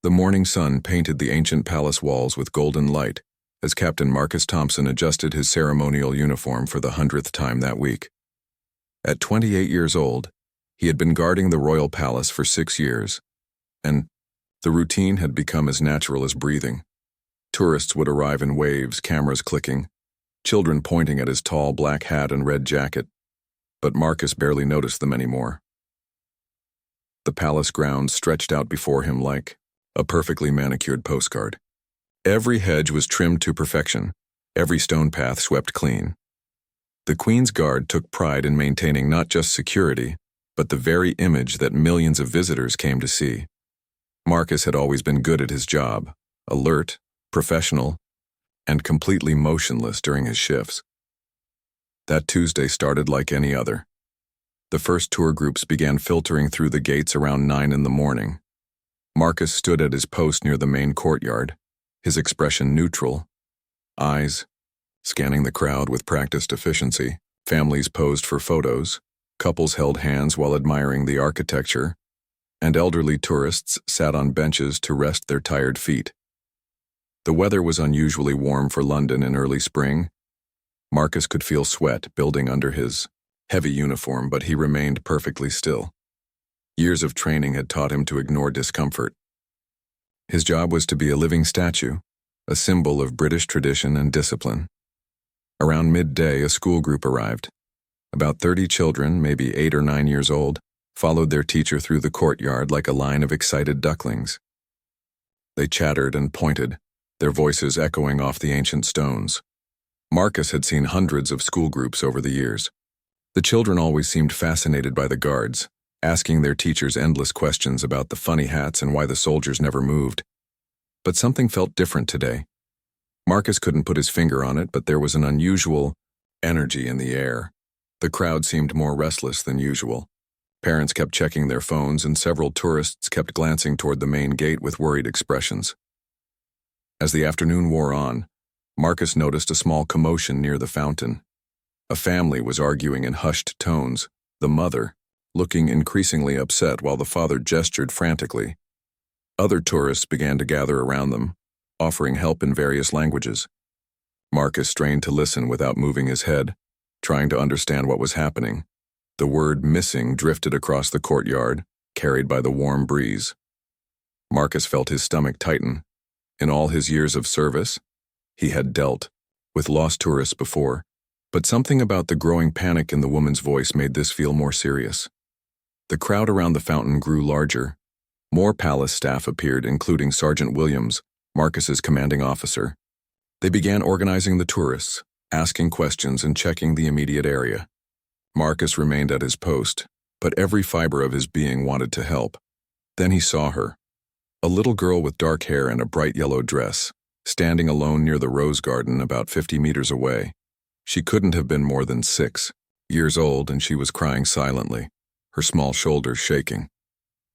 The morning sun painted the ancient palace walls with golden light as Captain Marcus Thompson adjusted his ceremonial uniform for the 100th time that week. At 28 years old, he had been guarding the royal palace for 6 years, and the routine had become as natural as breathing. Tourists would arrive in waves, cameras clicking, children pointing at his tall black hat and red jacket, but Marcus barely noticed them anymore. The palace grounds stretched out before him like a perfectly manicured postcard. Every hedge was trimmed to perfection, every stone path swept clean. The Queen's Guard took pride in maintaining not just security, but the very image that millions of visitors came to see. Marcus had always been good at his job, alert, professional, and completely motionless during his shifts. That Tuesday started like any other. The first tour groups began filtering through the gates around 9 in the morning. Marcus stood at his post near the main courtyard, his expression neutral, eyes scanning the crowd with practiced efficiency. Families posed for photos, couples held hands while admiring the architecture, and elderly tourists sat on benches to rest their tired feet. The weather was unusually warm for London in early spring. Marcus could feel sweat building under his heavy uniform, but he remained perfectly still. Years of training had taught him to ignore discomfort. His job was to be a living statue, a symbol of British tradition and discipline. Around midday, a school group arrived. About 30 children, maybe 8 or 9 years old, followed their teacher through the courtyard like a line of excited ducklings. They chattered and pointed, their voices echoing off the ancient stones. Marcus had seen hundreds of school groups over the years. The children always seemed fascinated by the guards, asking their teachers endless questions about the funny hats and why the soldiers never moved. But something felt different today. Marcus couldn't put his finger on it, but there was an unusual energy in the air. The crowd seemed more restless than usual. Parents kept checking their phones, and several tourists kept glancing toward the main gate with worried expressions. As the afternoon wore on, Marcus noticed a small commotion near the fountain. A family was arguing in hushed tones, the mother looking increasingly upset while the father gestured frantically. Other tourists began to gather around them, offering help in various languages. Marcus strained to listen without moving his head, trying to understand what was happening. The word missing drifted across the courtyard, carried by the warm breeze. Marcus felt his stomach tighten. In all his years of service, he had dealt with lost tourists before, but something about the growing panic in the woman's voice made this feel more serious. The crowd around the fountain grew larger. More palace staff appeared, including Sergeant Williams, Marcus's commanding officer. They began organizing the tourists, asking questions and checking the immediate area. Marcus remained at his post, but every fiber of his being wanted to help. Then he saw her, a little girl with dark hair and a bright yellow dress, standing alone near the rose garden about 50 meters away. She couldn't have been more than 6 years old, and she was crying silently, her small shoulders shaking.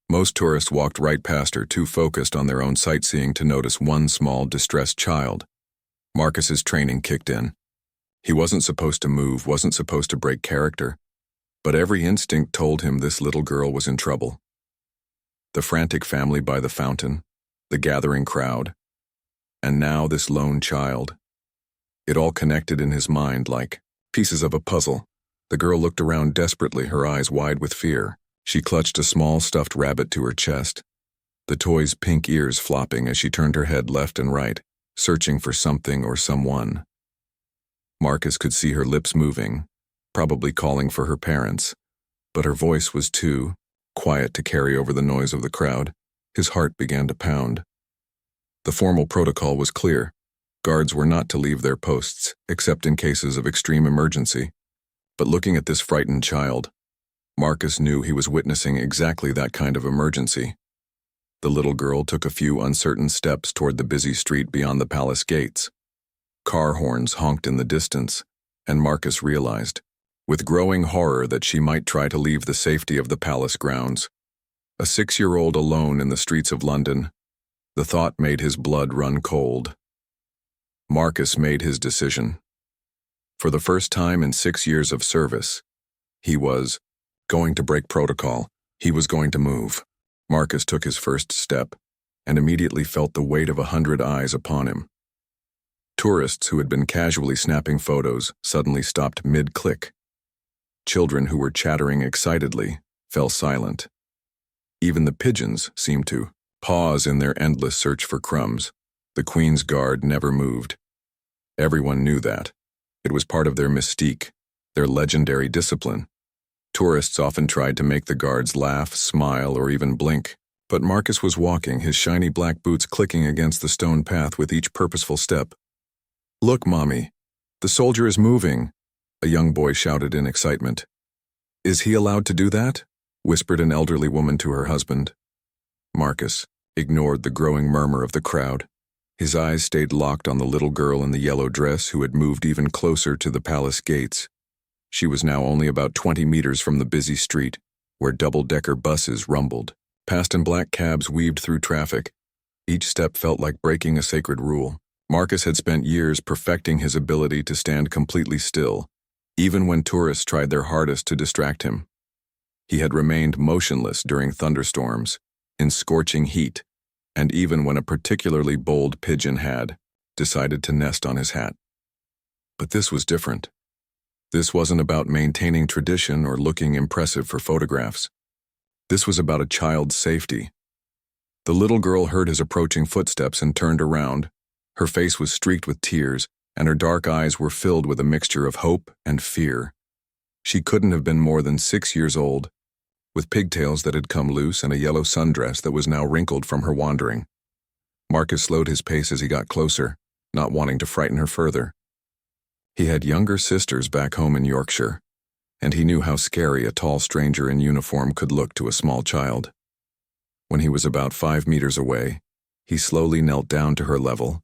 Most tourists walked right past her, too focused on their own sightseeing to notice one small, distressed child. Marcus's training kicked in. He wasn't supposed to move, wasn't supposed to break character, but every instinct told him this little girl was in trouble. The frantic family by the fountain, the gathering crowd, and now this lone child. It all connected in his mind like pieces of a puzzle. The girl looked around desperately, her eyes wide with fear. She clutched a small stuffed rabbit to her chest, the toy's pink ears flopping as she turned her head left and right, searching for something or someone. Marcus could see her lips moving, probably calling for her parents, but her voice was too quiet to carry over the noise of the crowd. His heart began to pound. The formal protocol was clear. Guards were not to leave their posts, except in cases of extreme emergency. But looking at this frightened child, Marcus knew he was witnessing exactly that kind of emergency. The little girl took a few uncertain steps toward the busy street beyond the palace gates. Car horns honked in the distance, and Marcus realized, with growing horror, that she might try to leave the safety of the palace grounds. A 6-year-old alone in the streets of London. The thought made his blood run cold. Marcus made his decision. For the first time in 6 years of service, he was going to break protocol. He was going to move. Marcus took his first step, and immediately felt the weight of 100 eyes upon him. Tourists who had been casually snapping photos suddenly stopped mid-click. Children who were chattering excitedly fell silent. Even the pigeons seemed to pause in their endless search for crumbs. The Queen's Guard never moved. Everyone knew that. It was part of their mystique, their legendary discipline. Tourists often tried to make the guards laugh, smile, or even blink, but Marcus was walking, his shiny black boots clicking against the stone path with each purposeful step. "Look, Mommy, the soldier is moving," a young boy shouted in excitement. "Is he allowed to do that?" whispered an elderly woman to her husband. Marcus ignored the growing murmur of the crowd. His eyes stayed locked on the little girl in the yellow dress who had moved even closer to the palace gates. She was now only about 20 meters from the busy street, where double-decker buses rumbled. Past and black cabs weaved through traffic. Each step felt like breaking a sacred rule. Marcus had spent years perfecting his ability to stand completely still, even when tourists tried their hardest to distract him. He had remained motionless during thunderstorms, in scorching heat, and even when a particularly bold pigeon had decided to nest on his hat. But this was different. This wasn't about maintaining tradition or looking impressive for photographs. This was about a child's safety. The little girl heard his approaching footsteps and turned around. Her face was streaked with tears, and her dark eyes were filled with a mixture of hope and fear. She couldn't have been more than 6 years old, with pigtails that had come loose and a yellow sundress that was now wrinkled from her wandering. Marcus slowed his pace as he got closer, not wanting to frighten her further. He had younger sisters back home in Yorkshire, and he knew how scary a tall stranger in uniform could look to a small child. When he was about 5 meters away, he slowly knelt down to her level,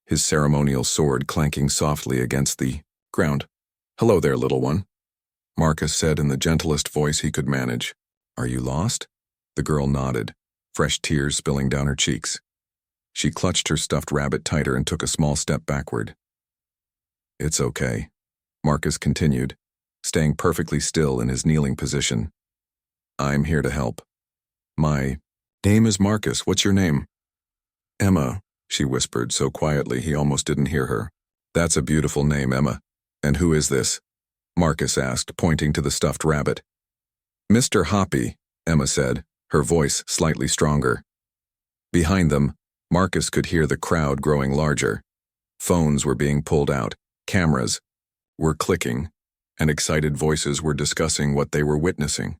his ceremonial sword clanking softly against the ground. "Hello there, little one," Marcus said in the gentlest voice he could manage. "Are you lost?" The girl nodded, fresh tears spilling down her cheeks. She clutched her stuffed rabbit tighter and took a small step backward. "It's okay," Marcus continued, staying perfectly still in his kneeling position. "I'm here to help. My name is Marcus. What's your name?" "Emma," she whispered so quietly he almost didn't hear her. "That's a beautiful name, Emma. And who is this?" Marcus asked, pointing to the stuffed rabbit. "Mr. Hoppy," Emma said, her voice slightly stronger. Behind them, Marcus could hear the crowd growing larger. Phones were being pulled out, cameras were clicking, and excited voices were discussing what they were witnessing.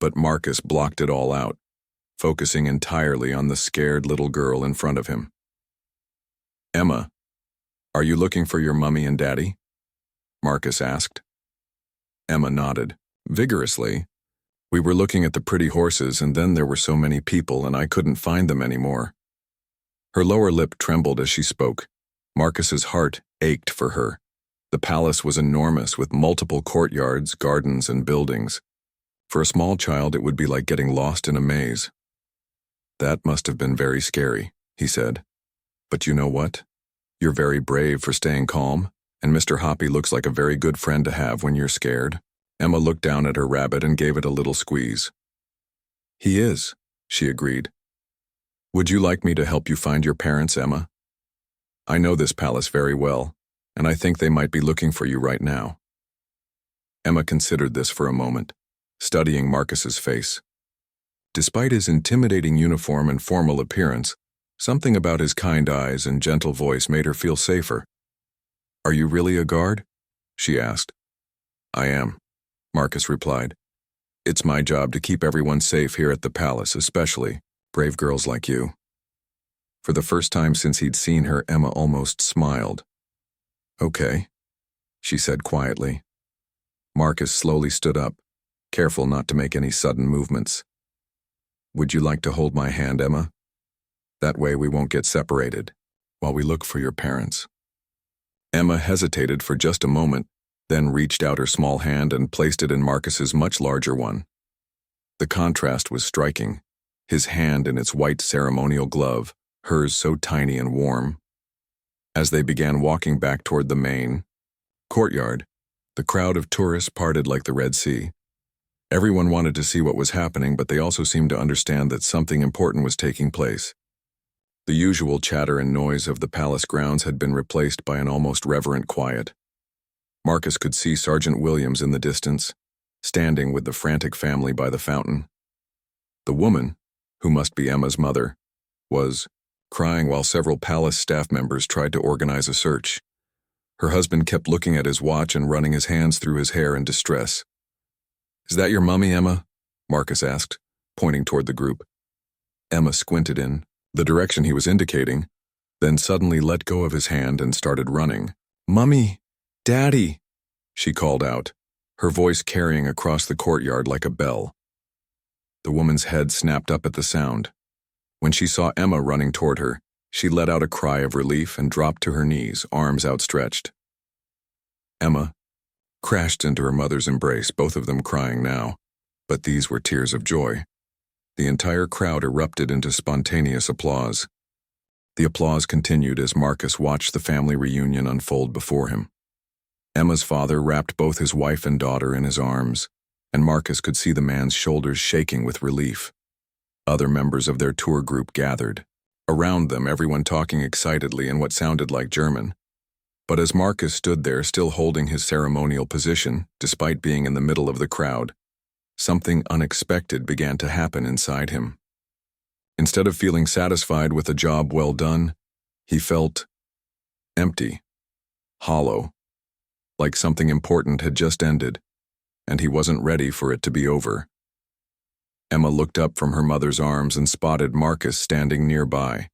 But Marcus blocked it all out, focusing entirely on the scared little girl in front of him. "Emma, are you looking for your mummy and daddy?" Marcus asked. Emma nodded, vigorously. "We were looking at the pretty horses, and then there were so many people, and I couldn't find them anymore." Her lower lip trembled as she spoke. Marcus's heart ached for her. The palace was enormous, with multiple courtyards, gardens, and buildings. For a small child, it would be like getting lost in a maze. "That must have been very scary," he said. "But you know what? You're very brave for staying calm, and Mr. Hoppy looks like a very good friend to have when you're scared." Emma looked down at her rabbit and gave it a little squeeze. "He is," she agreed. "Would you like me to help you find your parents, Emma? I know this palace very well, and I think they might be looking for you right now." Emma considered this for a moment, studying Marcus's face. Despite his intimidating uniform and formal appearance, something about his kind eyes and gentle voice made her feel safer. "Are you really a guard?" she asked. "I am," Marcus replied. "It's my job to keep everyone safe here at the palace, especially brave girls like you." For the first time since he'd seen her, Emma almost smiled. "Okay," she said quietly. Marcus slowly stood up, careful not to make any sudden movements. "Would you like to hold my hand, Emma? That way we won't get separated while we look for your parents." Emma hesitated for just a moment, then reached out her small hand and placed it in Marcus's much larger one. The contrast was striking, his hand in its white ceremonial glove, hers so tiny and warm. As they began walking back toward the main courtyard, the crowd of tourists parted like the Red Sea. Everyone wanted to see what was happening, but they also seemed to understand that something important was taking place. The usual chatter and noise of the palace grounds had been replaced by an almost reverent quiet. Marcus could see Sergeant Williams in the distance, standing with the frantic family by the fountain. The woman, who must be Emma's mother, was crying while several palace staff members tried to organize a search. Her husband kept looking at his watch and running his hands through his hair in distress. "Is that your mummy, Emma?" Marcus asked, pointing toward the group. Emma squinted in the direction he was indicating, then suddenly let go of his hand and started running. "Mummy! Daddy!" she called out, her voice carrying across the courtyard like a bell. The woman's head snapped up at the sound. When she saw Emma running toward her, she let out a cry of relief and dropped to her knees, arms outstretched. Emma crashed into her mother's embrace, both of them crying now, but these were tears of joy. The entire crowd erupted into spontaneous applause. The applause continued as Marcus watched the family reunion unfold before him. Emma's father wrapped both his wife and daughter in his arms, and Marcus could see the man's shoulders shaking with relief. Other members of their tour group gathered. Around them, everyone talking excitedly in what sounded like German. But as Marcus stood there still holding his ceremonial position, despite being in the middle of the crowd, something unexpected began to happen inside him. Instead of feeling satisfied with a job well done, he felt empty, hollow, like something important had just ended, and he wasn't ready for it to be over. Emma looked up from her mother's arms and spotted Marcus standing nearby.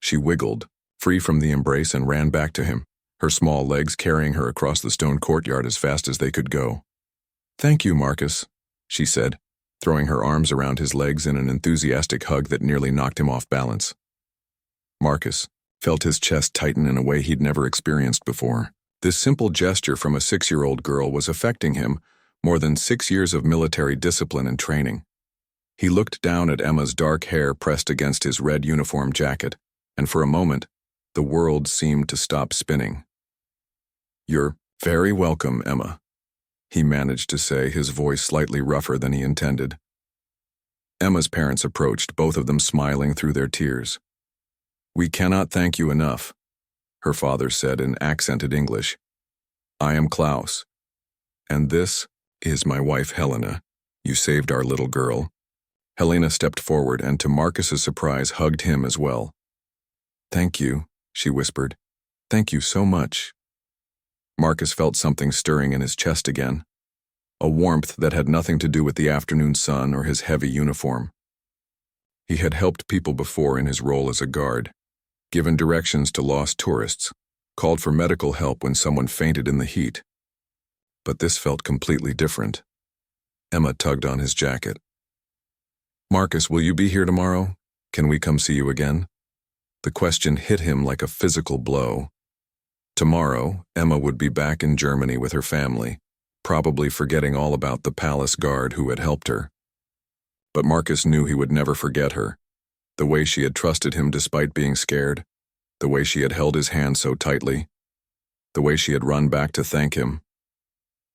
She wiggled, free from the embrace, and ran back to him, her small legs carrying her across the stone courtyard as fast as they could go. "Thank you, Marcus," she said, throwing her arms around his legs in an enthusiastic hug that nearly knocked him off balance. Marcus felt his chest tighten in a way he'd never experienced before. This simple gesture from a 6-year-old girl was affecting him more than 6 years of military discipline and training. He looked down at Emma's dark hair pressed against his red uniform jacket, and for a moment, the world seemed to stop spinning. "You're very welcome, Emma," he managed to say, his voice slightly rougher than he intended. Emma's parents approached, both of them smiling through their tears. "We cannot thank you enough," her father said in accented English. "I am Klaus, and this is my wife Helena. You saved our little girl." Helena stepped forward and, to Marcus's surprise, hugged him as well. "Thank you," she whispered. "Thank you so much." Marcus felt something stirring in his chest again, a warmth that had nothing to do with the afternoon sun or his heavy uniform. He had helped people before in his role as a guard, given directions to lost tourists, called for medical help when someone fainted in the heat. But this felt completely different. Emma tugged on his jacket. "Marcus, will you be here tomorrow? Can we come see you again?" The question hit him like a physical blow. Tomorrow, Emma would be back in Germany with her family, probably forgetting all about the palace guard who had helped her. But Marcus knew he would never forget her, the way she had trusted him despite being scared, the way she had held his hand so tightly, the way she had run back to thank him.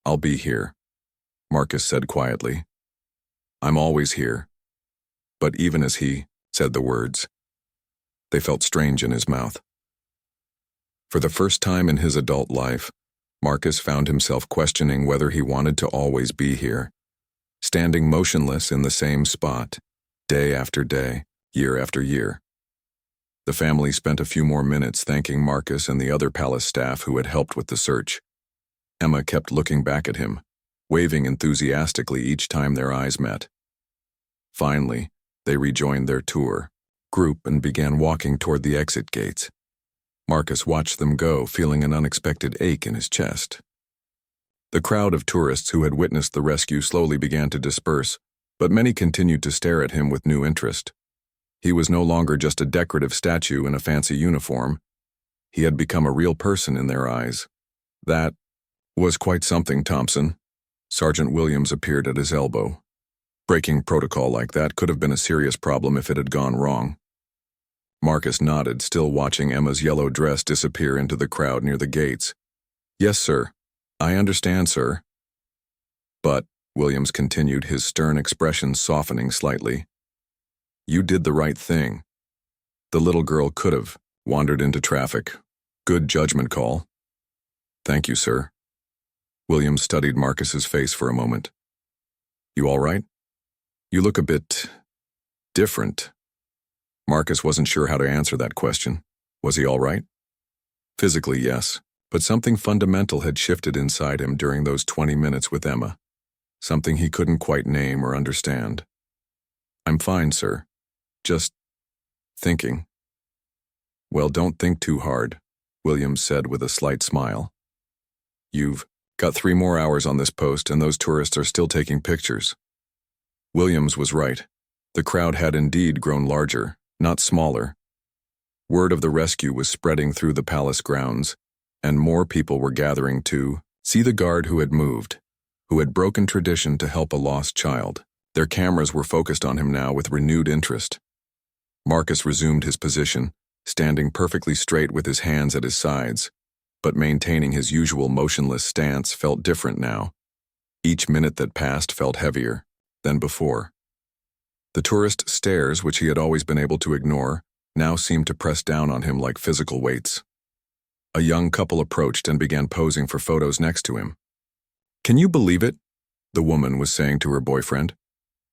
"I'll be here," Marcus said quietly. "I'm always here." But even as he said the words, they felt strange in his mouth. For the first time in his adult life, Marcus found himself questioning whether he wanted to always be here, standing motionless in the same spot, day after day, year after year. The family spent a few more minutes thanking Marcus and the other palace staff who had helped with the search. Emma kept looking back at him, waving enthusiastically each time their eyes met. Finally, they rejoined their tour group and began walking toward the exit gates. Marcus watched them go, feeling an unexpected ache in his chest. The crowd of tourists who had witnessed the rescue slowly began to disperse, but many continued to stare at him with new interest. He was no longer just a decorative statue in a fancy uniform. He had become a real person in their eyes. "That was quite something, Thompson." Sergeant Williams appeared at his elbow. Breaking protocol like that could have been a serious problem if it had gone wrong. Marcus nodded, still watching Emma's yellow dress disappear into the crowd near the gates. "Yes, sir. I understand, sir." "But," Williams continued, his stern expression softening slightly, "you did the right thing. The little girl could have wandered into traffic. Good judgment call. Thank you, sir. Williams studied Marcus's face for a moment. You all right? You look a bit different. Marcus wasn't sure how to answer that question. Was he all right? Physically, yes, but something fundamental had shifted inside him during those 20 minutes with Emma. Something he couldn't quite name or understand. I'm fine, sir. Just thinking. Well, don't think too hard, Williams said with a slight smile. You've got 3 more hours on this post and those tourists are still taking pictures. Williams was right. The crowd had indeed grown larger, not smaller. Word of the rescue was spreading through the palace grounds, and more people were gathering to see the guard who had moved, who had broken tradition to help a lost child. Their cameras were focused on him now with renewed interest. Marcus resumed his position, standing perfectly straight with his hands at his sides, but maintaining his usual motionless stance felt different now. Each minute that passed felt heavier than before. The tourist stares, which he had always been able to ignore, now seemed to press down on him like physical weights. A young couple approached and began posing for photos next to him. Can you believe it? The woman was saying to her boyfriend.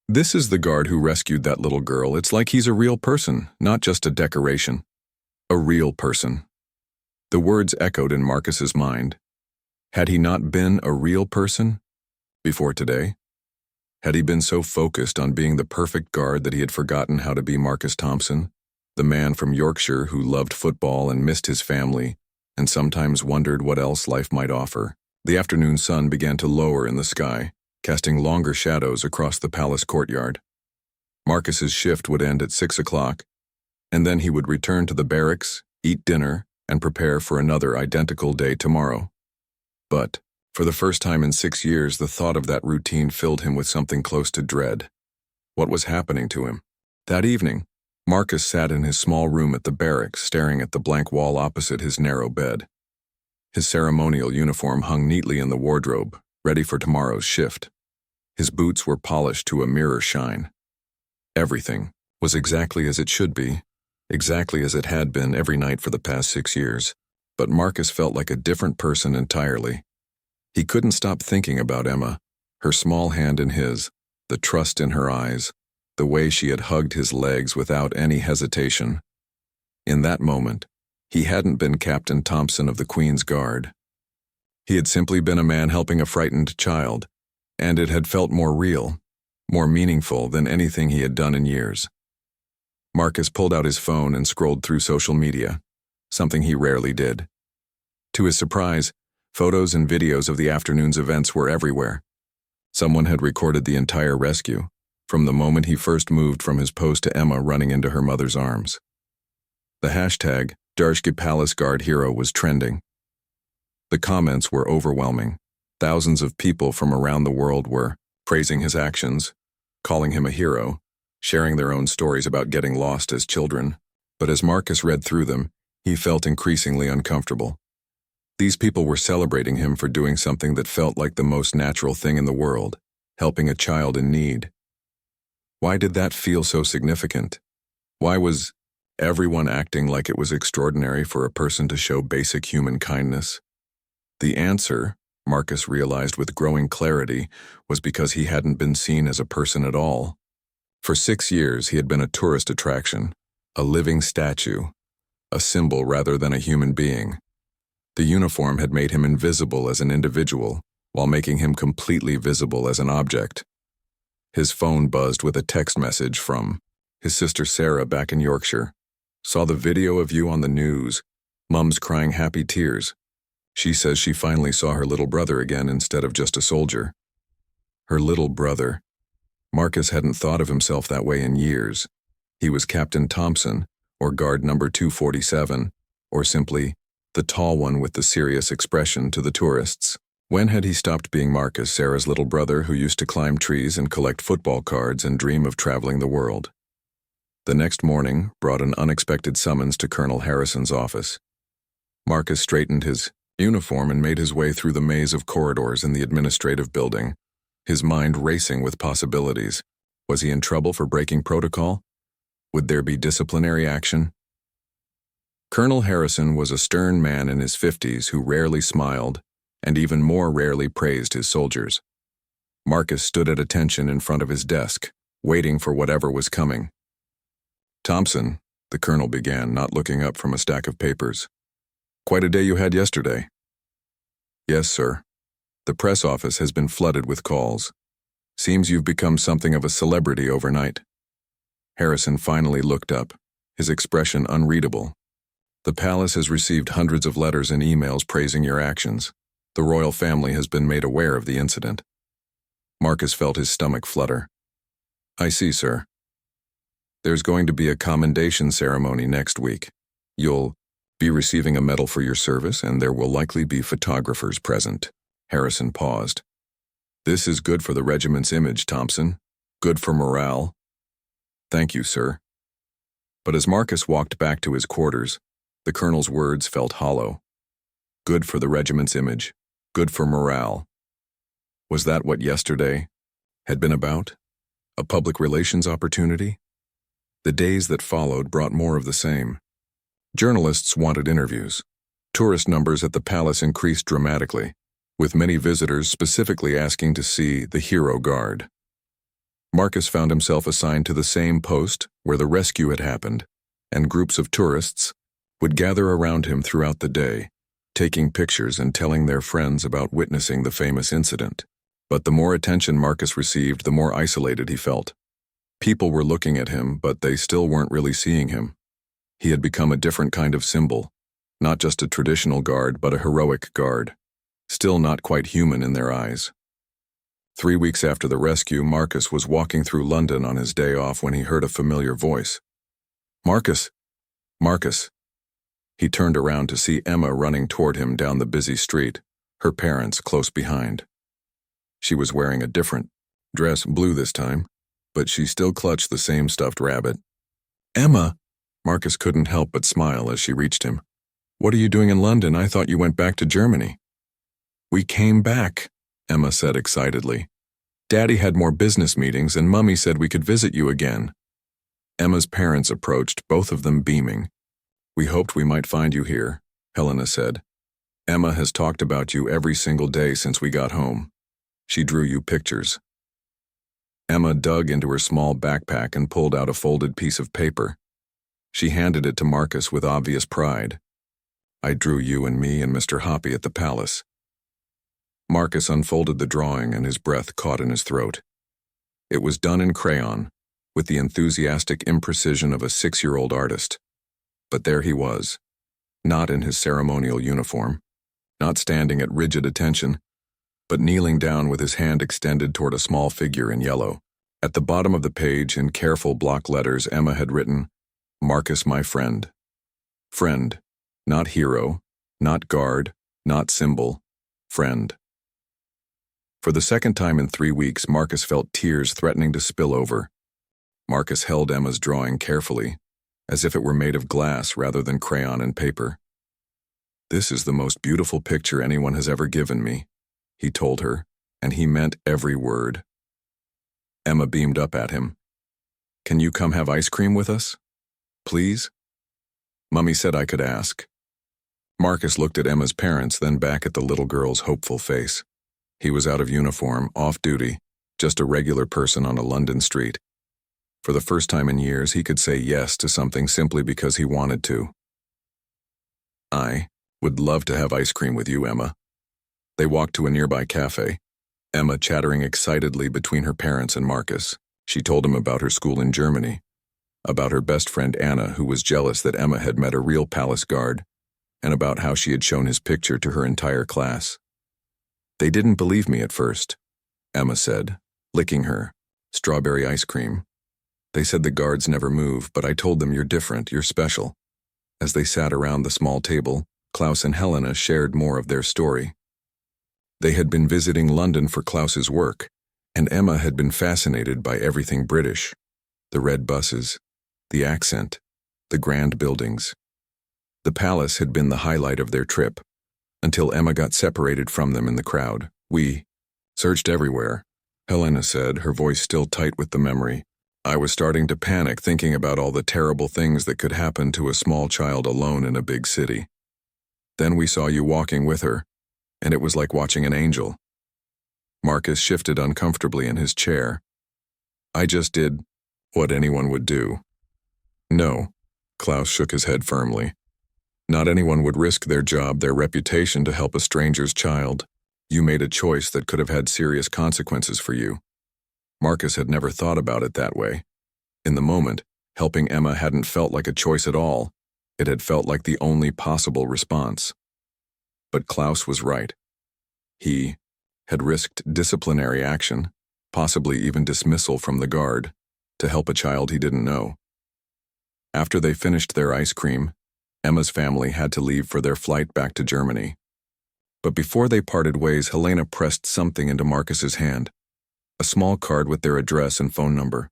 This is the guard who rescued that little girl. It's like he's a real person, not just a decoration. A real person. The words echoed in Marcus's mind. Had he not been a real person before today? Had he been so focused on being the perfect guard that he had forgotten how to be Marcus Thompson, the man from Yorkshire who loved football and missed his family, and sometimes wondered what else life might offer? The afternoon sun began to lower in the sky, casting longer shadows across the palace courtyard. Marcus's shift would end at 6 o'clock, and then he would return to the barracks, eat dinner, and prepare for another identical day tomorrow. But, for the first time in 6 years, the thought of that routine filled him with something close to dread. What was happening to him? That evening, Marcus sat in his small room at the barracks, staring at the blank wall opposite his narrow bed. His ceremonial uniform hung neatly in the wardrobe, ready for tomorrow's shift. His boots were polished to a mirror shine. Everything was exactly as it should be, exactly as it had been every night for the past 6 years, but Marcus felt like a different person entirely. He couldn't stop thinking about Emma, her small hand in his, the trust in her eyes, the way she had hugged his legs without any hesitation. In that moment, he hadn't been Captain Thompson of the Queen's Guard. He had simply been a man helping a frightened child, and it had felt more real, more meaningful than anything he had done in years. Marcus pulled out his phone and scrolled through social media, something he rarely did. To his surprise, photos and videos of the afternoon's events were everywhere. Someone had recorded the entire rescue, from the moment he first moved from his post to Emma running into her mother's arms. The hashtag Buckingham Palace Guard Hero was trending. The comments were overwhelming. Thousands of people from around the world were praising his actions, calling him a hero, sharing their own stories about getting lost as children. But as Marcus read through them, he felt increasingly uncomfortable. These people were celebrating him for doing something that felt like the most natural thing in the world, helping a child in need. Why did that feel so significant? Why was everyone acting like it was extraordinary for a person to show basic human kindness? The answer, Marcus realized with growing clarity, was because he hadn't been seen as a person at all. For 6 years, he had been a tourist attraction, a living statue, a symbol rather than a human being. The uniform had made him invisible as an individual, while making him completely visible as an object. His phone buzzed with a text message from his sister Sarah back in Yorkshire. Saw the video of you on the news. Mum's crying happy tears. She says she finally saw her little brother again instead of just a soldier. Her little brother. Marcus hadn't thought of himself that way in years. He was Captain Thompson, or guard number 247, or simply the tall one with the serious expression to the tourists. When had he stopped being Marcus, Sarah's little brother who used to climb trees and collect football cards and dream of traveling the world? The next morning brought an unexpected summons to Colonel Harrison's office. Marcus straightened his uniform and made his way through the maze of corridors in the administrative building, his mind racing with possibilities. Was he in trouble for breaking protocol? Would there be disciplinary action? Colonel Harrison was a stern man in his 50s who rarely smiled and even more rarely praised his soldiers. Marcus stood at attention in front of his desk, waiting for whatever was coming. "Thompson," the colonel began, not looking up from a stack of papers. "Quite a day you had yesterday." "Yes, sir. The press office has been flooded with calls. Seems you've become something of a celebrity overnight." Harrison finally looked up, his expression unreadable. "The palace has received hundreds of letters and emails praising your actions. The royal family has been made aware of the incident." Marcus felt his stomach flutter. "I see, sir. There's going to be a commendation ceremony next week. You'll be receiving a medal for your service, and there will likely be photographers present." Harrison paused. "This is good for the regiment's image, Thompson. Good for morale." "Thank you, sir." But as Marcus walked back to his quarters, the colonel's words felt hollow. Good for the regiment's image. Good for morale. Was that what yesterday had been about? A public relations opportunity? The days that followed brought more of the same. Journalists wanted interviews. Tourist numbers at the palace increased dramatically, with many visitors specifically asking to see the hero guard. Marcus found himself assigned to the same post where the rescue had happened, and groups of tourists would gather around him throughout the day, taking pictures and telling their friends about witnessing the famous incident. But the more attention Marcus received, the more isolated he felt. People were looking at him, but they still weren't really seeing him. He had become a different kind of symbol, not just a traditional guard, but a heroic guard, still not quite human in their eyes. 3 weeks after the rescue, Marcus was walking through London on his day off when he heard a familiar voice. "Marcus! Marcus!" He turned around to see Emma running toward him down the busy street, her parents close behind. She was wearing a different dress, blue this time, but she still clutched the same stuffed rabbit. "Emma!" Marcus couldn't help but smile as she reached him. "What are you doing in London? I thought you went back to Germany." "We came back," Emma said excitedly. "Daddy had more business meetings, and Mummy said we could visit you again." Emma's parents approached, both of them beaming. "We hoped we might find you here," Helena said. "Emma has talked about you every single day since we got home. She drew you pictures." Emma dug into her small backpack and pulled out a folded piece of paper. She handed it to Marcus with obvious pride. "I drew you and me and Mr. Hoppy at the palace." Marcus unfolded the drawing and his breath caught in his throat. It was done in crayon, with the enthusiastic imprecision of a 6-year-old artist. But there he was, not in his ceremonial uniform, not standing at rigid attention, but kneeling down with his hand extended toward a small figure in yellow. At the bottom of the page, in careful block letters, Emma had written, "Marcus, my friend." Friend, not hero, not guard, not symbol, friend. For the second time in 3 weeks, Marcus felt tears threatening to spill over. Marcus held Emma's drawing carefully, as if it were made of glass rather than crayon and paper. "This is the most beautiful picture anyone has ever given me," he told her, and he meant every word. Emma beamed up at him. "Can you come have ice cream with us? Please?" "Mummy said I could ask." Marcus looked at Emma's parents, then back at the little girl's hopeful face. He was out of uniform, off duty, just a regular person on a London street. For the first time in years, he could say yes to something simply because he wanted to. "I would love to have ice cream with you, Emma." They walked to a nearby cafe, Emma chattering excitedly between her parents and Marcus. She told him about her school in Germany, about her best friend Anna, who was jealous that Emma had met a real palace guard, and about how she had shown his picture to her entire class. "They didn't believe me at first," Emma said, licking her strawberry ice cream. "They said the guards never move, but I told them you're different, you're special." As they sat around the small table, Klaus and Helena shared more of their story. They had been visiting London for Klaus's work, and Emma had been fascinated by everything British: the red buses, the accent, the grand buildings. The palace had been the highlight of their trip, until Emma got separated from them in the crowd. "We searched everywhere," Helena said, her voice still tight with the memory, I was starting to panic thinking about all the terrible things that could happen to a small child alone in a big city. Then we saw you walking with her, and it was like watching an angel. Marcus shifted uncomfortably in his chair. I just did what anyone would do. No, Klaus shook his head firmly. Not anyone would risk their job, their reputation to help a stranger's child. You made a choice that could have had serious consequences for you. Marcus had never thought about it that way. In the moment, helping Emma hadn't felt like a choice at all. It had felt like the only possible response. But Klaus was right. He had risked disciplinary action, possibly even dismissal from the guard, to help a child he didn't know. After they finished their ice cream, Emma's family had to leave for their flight back to Germany. But before they parted ways, Helena pressed something into Marcus's hand, a small card with their address and phone number.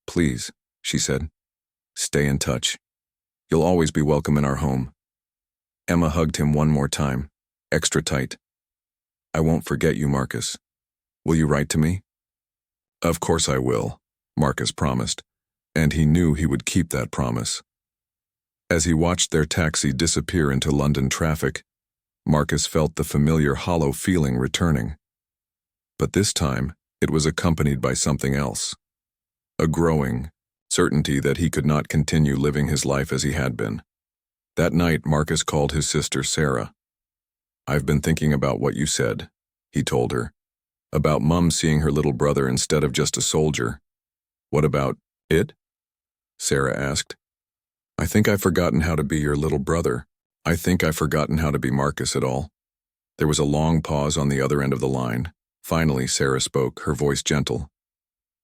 Please, she said, stay in touch. You'll always be welcome in our home. Emma hugged him one more time, extra tight. I won't forget you, Marcus. Will you write to me? Of course I will, Marcus promised, and he knew he would keep that promise. As he watched their taxi disappear into London traffic, Marcus felt the familiar hollow feeling returning. But this time, it was accompanied by something else. A growing certainty that he could not continue living his life as he had been. That night, Marcus called his sister Sarah. I've been thinking about what you said, he told her. About Mum seeing her little brother instead of just a soldier. What about it? Sarah asked. I think I've forgotten how to be your little brother. I think I've forgotten how to be Marcus at all. There was a long pause on the other end of the line. Finally, Sarah spoke, her voice gentle.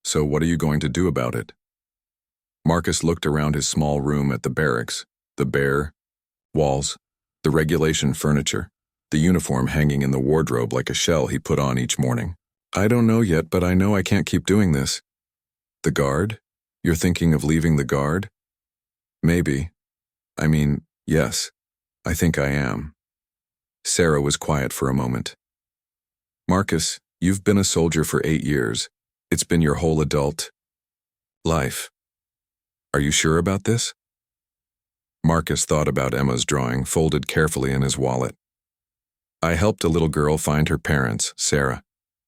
So what are you going to do about it? Marcus looked around his small room at the barracks, the bare walls, the regulation furniture, the uniform hanging in the wardrobe like a shell he put on each morning. I don't know yet, but I know I can't keep doing this. The guard? You're thinking of leaving the guard? Maybe. I mean, yes, I think I am. Sarah was quiet for a moment. Marcus, you've been a soldier for 8 years. It's been your whole adult life. Are you sure about this? Marcus thought about Emma's drawing, folded carefully in his wallet. I helped a little girl find her parents, Sarah.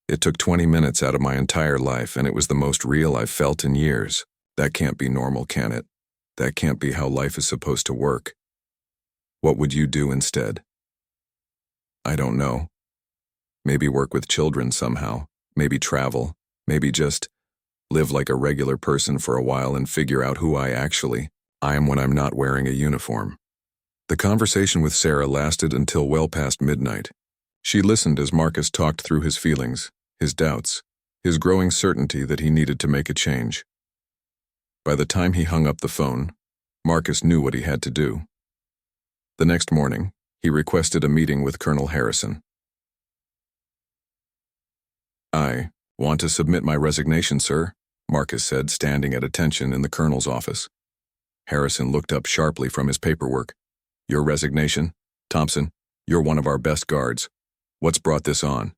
It took 20 minutes out of my entire life, and it was the most real I've felt in years. That can't be normal, can it? That can't be how life is supposed to work. What would you do instead? I don't know. Maybe work with children somehow. Maybe travel. Maybe just live like a regular person for a while and figure out who I actually am when I'm not wearing a uniform. The conversation with Sarah lasted until well past midnight. She listened as Marcus talked through his feelings, his doubts, his growing certainty that he needed to make a change. By the time he hung up the phone, Marcus knew what he had to do. The next morning, he requested a meeting with Colonel Harrison. I want to submit my resignation, sir, Marcus said, standing at attention in the colonel's office. Harrison looked up sharply from his paperwork. Your resignation? Thompson, you're one of our best guards. What's brought this on?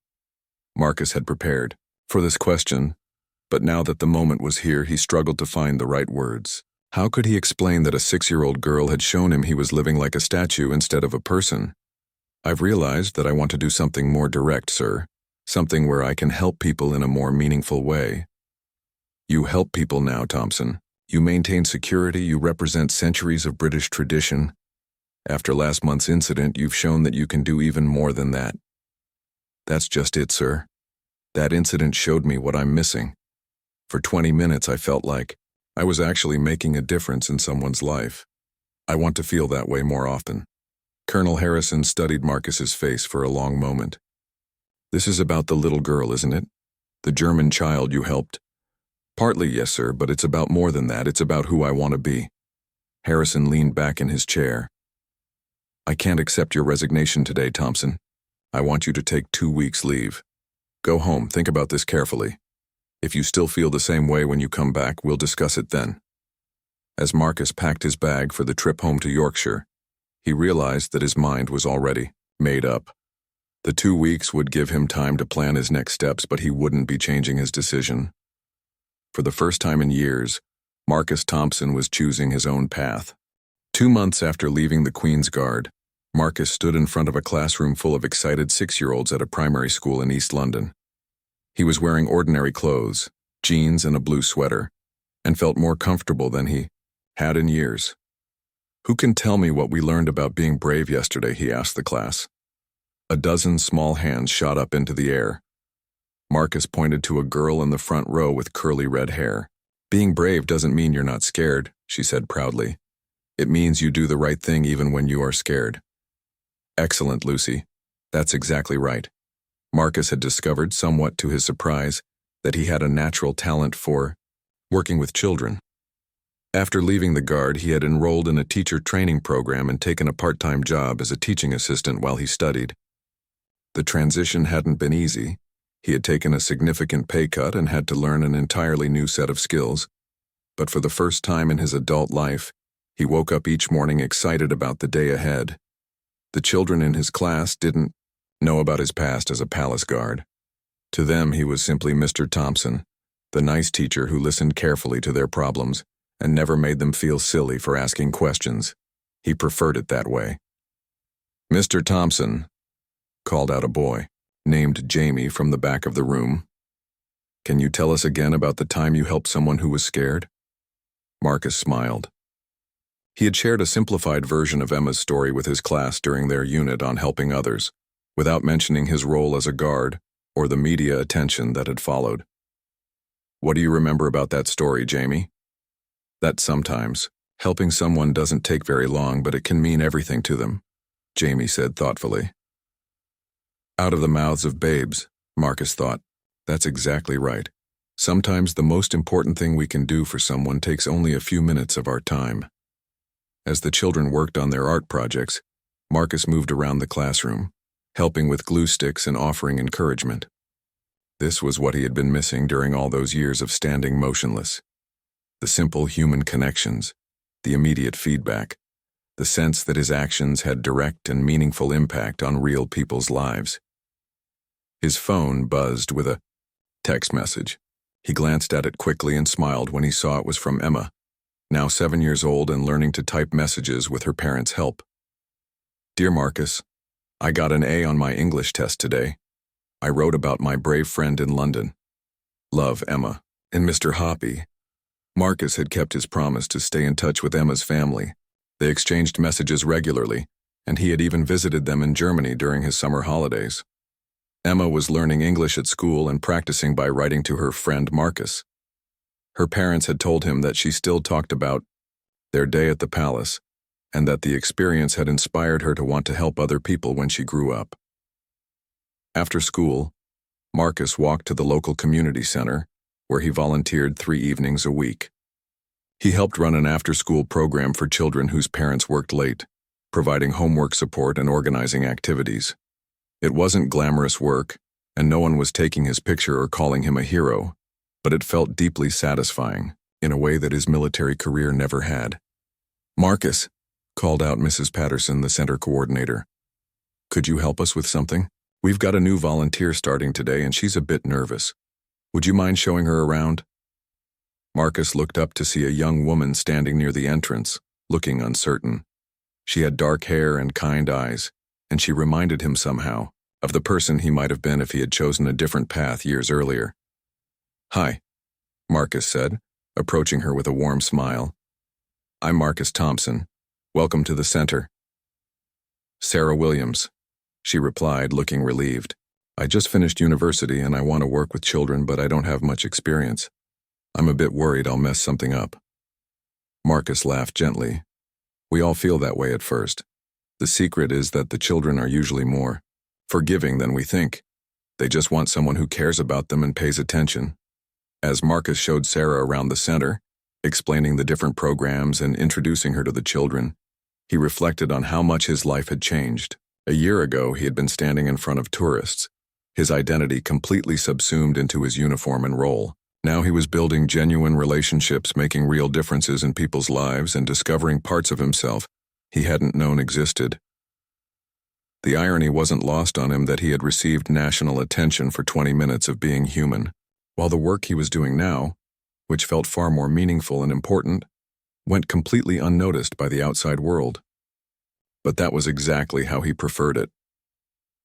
Marcus had prepared for this question, but now that the moment was here, he struggled to find the right words. How could he explain that a 6-year-old girl had shown him he was living like a statue instead of a person? I've realized that I want to do something more direct, sir. Something where I can help people in a more meaningful way. You help people now, Thompson. You maintain security, you represent centuries of British tradition. After last month's incident, you've shown that you can do even more than that. That's just it, sir. That incident showed me what I'm missing. For 20 minutes, I felt like I was actually making a difference in someone's life. I want to feel that way more often. Colonel Harrison studied Marcus's face for a long moment. This is about the little girl, isn't it? The German child you helped? Partly, yes, sir, but it's about more than that. It's about who I want to be. Harrison leaned back in his chair. I can't accept your resignation today, Thompson. I want you to take 2 weeks' leave. Go home, think about this carefully. If you still feel the same way when you come back, we'll discuss it then. As Marcus packed his bag for the trip home to Yorkshire, he realized that his mind was already made up. The 2 weeks would give him time to plan his next steps, but he wouldn't be changing his decision. For For the first time in years, Marcus Thompson was choosing his own path. 2 months after leaving the Queen's Guard, Marcus stood in front of a classroom full of excited 6-year-olds at a primary school in East London. He was wearing ordinary clothes, jeans and a blue sweater, and felt more comfortable than he had in years. "Who can tell me what we learned about being brave yesterday?" he asked the class. A dozen small hands shot up into the air. Marcus pointed to a girl in the front row with curly red hair. "Being brave doesn't mean you're not scared," she said proudly. "It means you do the right thing even when you are scared." "Excellent, Lucy. That's exactly right." Marcus had discovered, somewhat to his surprise, that he had a natural talent for working with children. After leaving the Guard, he had enrolled in a teacher training program and taken a part-time job as a teaching assistant while he studied. The transition hadn't been easy. He had taken a significant pay cut and had to learn an entirely new set of skills. But for the first time in his adult life, he woke up each morning excited about the day ahead. The children in his class didn't know about his past as a palace guard. To them, he was simply Mr. Thompson, the nice teacher who listened carefully to their problems and never made them feel silly for asking questions. He preferred it that way. "Mr. Thompson," called out a boy, named Jamie, from the back of the room. "Can you tell us again about the time you helped someone who was scared?" Marcus smiled. He had shared a simplified version of Emma's story with his class during their unit on helping others, without mentioning his role as a guard or the media attention that had followed. "What do you remember about that story, Jamie?" "That sometimes helping someone doesn't take very long, but it can mean everything to them," Jamie said thoughtfully. Out of the mouths of babes, Marcus thought. That's exactly right. Sometimes the most important thing we can do for someone takes only a few minutes of our time. As the children worked on their art projects, Marcus moved around the classroom, helping with glue sticks and offering encouragement. This was what he had been missing during all those years of standing motionless. The simple human connections, the immediate feedback, the sense that his actions had direct and meaningful impact on real people's lives. His phone buzzed with a text message. He glanced at it quickly and smiled when he saw it was from Emma, now 7 years old and learning to type messages with her parents' help. "Dear Marcus, I got an A on my English test today. I wrote about my brave friend in London. Love, Emma." And Mr. Hoppy. Marcus had kept his promise to stay in touch with Emma's family. They exchanged messages regularly, and he had even visited them in Germany during his summer holidays. Emma was learning English at school and practicing by writing to her friend Marcus. Her parents had told him that she still talked about their day at the palace, and that the experience had inspired her to want to help other people when she grew up. After school, Marcus walked to the local community center, where he volunteered 3 evenings a week. He helped run an after-school program for children whose parents worked late, providing homework support and organizing activities. It wasn't glamorous work, and no one was taking his picture or calling him a hero, but it felt deeply satisfying, in a way that his military career never had. "Marcus," called out Mrs. Patterson, the center coordinator. "Could you help us with something? We've got a new volunteer starting today and she's a bit nervous. Would you mind showing her around?" Marcus looked up to see a young woman standing near the entrance, looking uncertain. She had dark hair and kind eyes, and she reminded him somehow of the person he might have been if he had chosen a different path years earlier. "Hi," Marcus said, approaching her with a warm smile. "I'm Marcus Thompson. Welcome to the center." "Sarah Williams," she replied, looking relieved. "I just finished university and I want to work with children, but I don't have much experience. I'm a bit worried I'll mess something up." Marcus laughed gently. "We all feel that way at first. The secret is that the children are usually more forgiving than we think. They just want someone who cares about them and pays attention." As Marcus showed Sarah around the center, explaining the different programs and introducing her to the children, he reflected on how much his life had changed. A year ago, he had been standing in front of tourists, his identity completely subsumed into his uniform and role. Now he was building genuine relationships, making real differences in people's lives, and discovering parts of himself he hadn't known existed. The irony wasn't lost on him that he had received national attention for 20 minutes of being human, while the work he was doing now which felt far more meaningful and important, went completely unnoticed by the outside world. But that was exactly how he preferred it.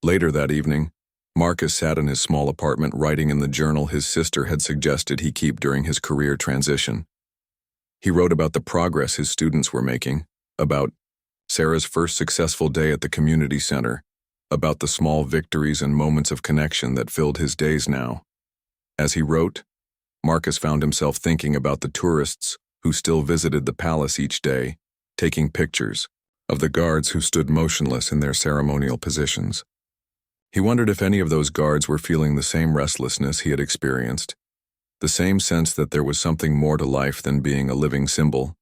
Later that evening, Marcus sat in his small apartment writing in the journal his sister had suggested he keep during his career transition. He wrote about the progress his students were making, about Sarah's first successful day at the community center, about the small victories and moments of connection that filled his days now. As he wrote, Marcus found himself thinking about the tourists who still visited the palace each day, taking pictures of the guards who stood motionless in their ceremonial positions. He wondered if any of those guards were feeling the same restlessness he had experienced, the same sense that there was something more to life than being a living symbol.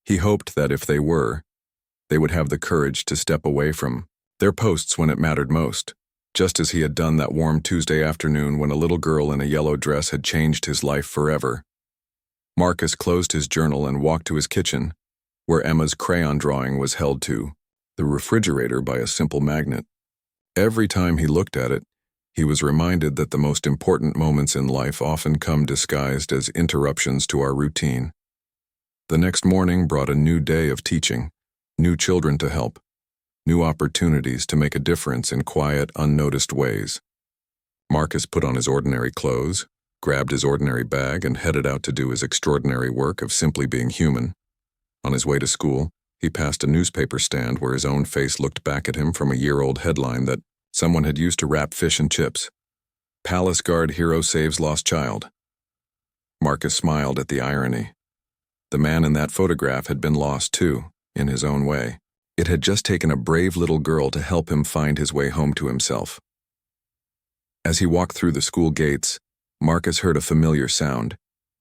He hoped that if they were, they would have the courage to step away from their posts when it mattered most, just as he had done that warm Tuesday afternoon when a little girl in a yellow dress had changed his life forever. Marcus closed his journal and walked to his kitchen, where Emma's crayon drawing was held to the refrigerator by a simple magnet. Every time he looked at it, he was reminded that the most important moments in life often come disguised as interruptions to our routine. The next morning brought a new day of teaching, new children to help, new opportunities to make a difference in quiet, unnoticed ways. Marcus put on his ordinary clothes, grabbed his ordinary bag, and headed out to do his extraordinary work of simply being human. On his way to school, he passed a newspaper stand where his own face looked back at him from a year-old headline that someone had used to wrap fish and chips. Palace Guard Hero Saves Lost Child. Marcus smiled at the irony. The man in that photograph had been lost too, in his own way. It had just taken a brave little girl to help him find his way home to himself. As he walked through the school gates, Marcus heard a familiar sound,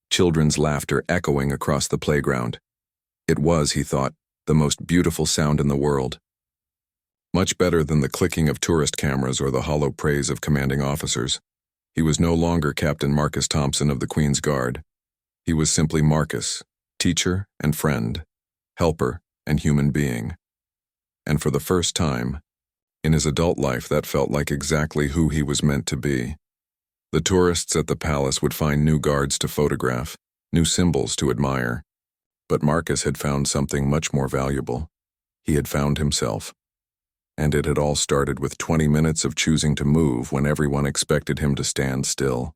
children's laughter echoing across the playground. It was, he thought, the most beautiful sound in the world. Much better than the clicking of tourist cameras or the hollow praise of commanding officers. He was no longer Captain Marcus Thompson of the Queen's Guard. He was simply Marcus, teacher and friend, helper and human being. And for the first time, in his adult life, that felt like exactly who he was meant to be. The tourists at the palace would find new guards to photograph, new symbols to admire. But Marcus had found something much more valuable. He had found himself. And it had all started with 20 minutes of choosing to move when everyone expected him to stand still.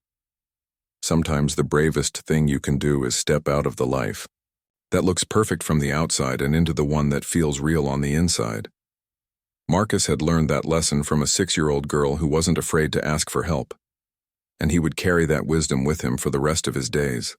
Sometimes the bravest thing you can do is step out of the life that looks perfect from the outside and into the one that feels real on the inside. Marcus had learned that lesson from a 6-year-old girl who wasn't afraid to ask for help, and he would carry that wisdom with him for the rest of his days.